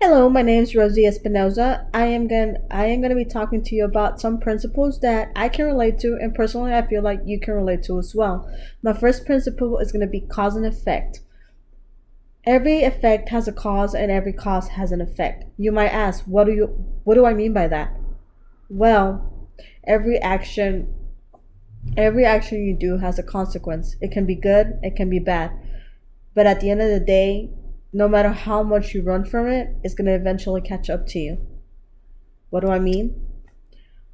Hello, my name is Rosie Espinoza. I am gonna be talking to you about some principles that I can relate to, and personally, I feel like you can relate to as well. My first principle is gonna be cause and effect. Every effect has a cause, and every cause has an effect. You might ask, what do I mean by that? Well, every action, every action you do has a consequence. It can be good, it can be bad, but at the end of the day, no matter how much you run from it, it's gonna eventually catch up to you. What do I mean?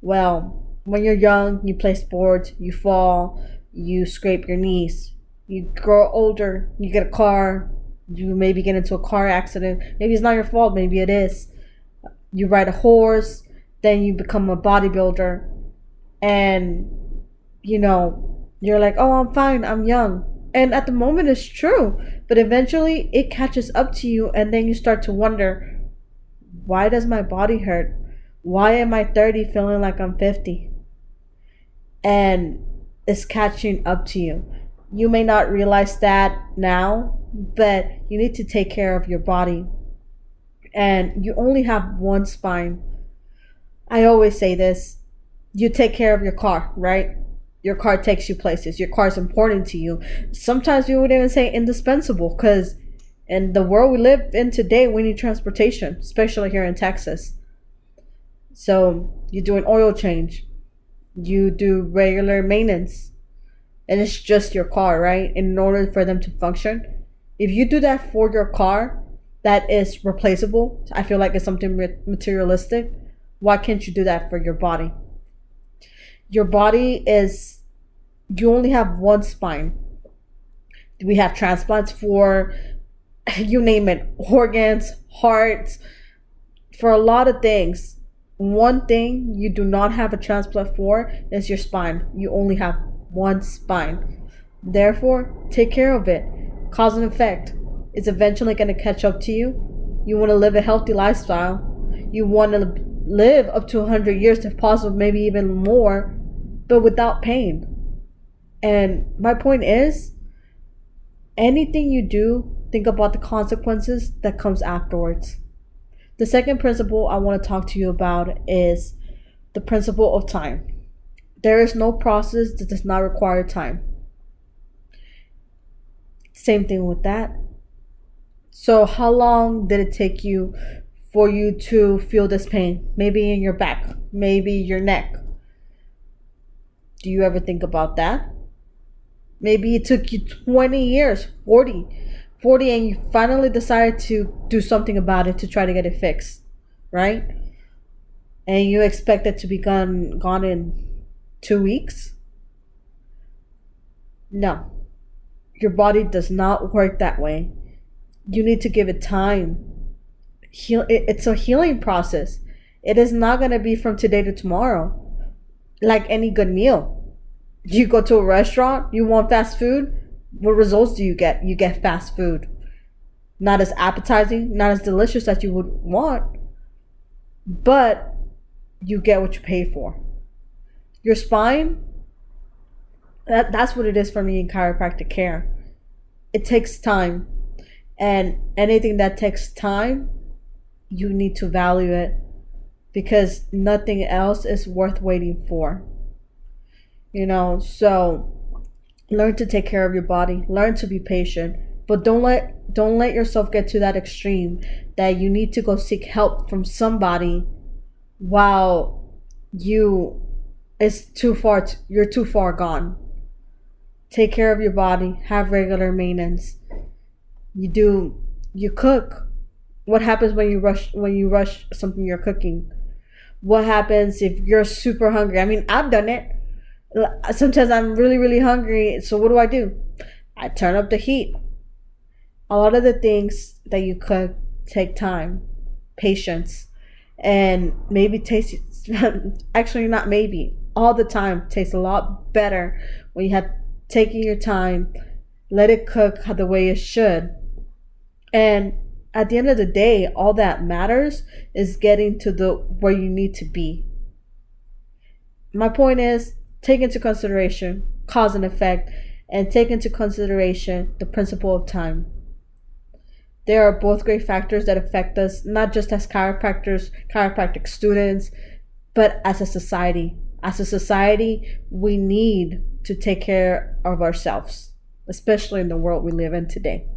Well, when you're young, you play sports, you fall, you scrape your knees. You grow older, you get a car, you maybe get into a car accident. Maybe it's not your fault, maybe it is. You ride a horse, then you become a bodybuilder, and you're like, oh, I'm fine, I'm young. And at the moment, it's true, but eventually it catches up to you, and then you start to wonder, why does my body hurt? Why am I 30 feeling like I'm 50? And it's catching up to you. You may not realize that now, but you need to take care of your body. And you only have one spine. I always say this, you take care of your car, right? Your car takes you places. Your car is important to you. Sometimes we would even say indispensable because in the world we live in today, we need transportation, especially here in Texas. So you do an oil change, you do regular maintenance, and it's just your car, right? In order for them to function, if you do that for your car, that is replaceable. I feel like it's something materialistic. Why can't you do that for your body? Your body is, you only have one spine. We have transplants for, you name it, organs, hearts, for a lot of things. One thing you do not have a transplant for is your spine. You only have one spine. Therefore, take care of it. Cause and effect. It's eventually going to catch up to you. You want to live a healthy lifestyle. You want to live up to 100 years if possible, maybe even more, but without pain. And my point is, anything you do, think about the consequences that comes afterwards. The second principle I want to talk to you about is the principle of time. There is no process that does not require time. Same thing with that. So how long did it take you for you to feel this pain? Maybe in your back, maybe your neck. Do you ever think about that? Maybe it took you 20 years, 40, and you finally decided to do something about it to try to get it fixed, right? And you expect it to be gone in 2 weeks? No, your body does not work that way. You need to give it time. It's a healing process. It is not going to be from today to tomorrow, like any good meal. You go to a restaurant, you want fast food, what results do you get? You get fast food. Not as appetizing, not as delicious as you would want, but you get what you pay for. Your spine, that's what it is for me in chiropractic care. It takes time. And anything that takes time, you need to value it because nothing else is worth waiting for. So learn to take care of your body, learn to be patient, but don't let yourself get to that extreme that you need to go seek help from somebody while you're too far gone. Take care of your body, have regular maintenance. You cook. What happens when you rush something you're cooking? What happens if you're super hungry? I mean, I've done it. Sometimes I'm really, really hungry. So what do? I turn up the heat. A lot of the things that you cook take time, patience, and maybe taste. Actually, not maybe. All the time tastes a lot better when you have taken your time, let it cook the way it should. And at the end of the day, all that matters is getting to the where you need to be. My point is, take into consideration cause and effect, and take into consideration the principle of time. They are both great factors that affect us, not just as chiropractors, chiropractic students, but as a society. As a society, we need to take care of ourselves, especially in the world we live in today.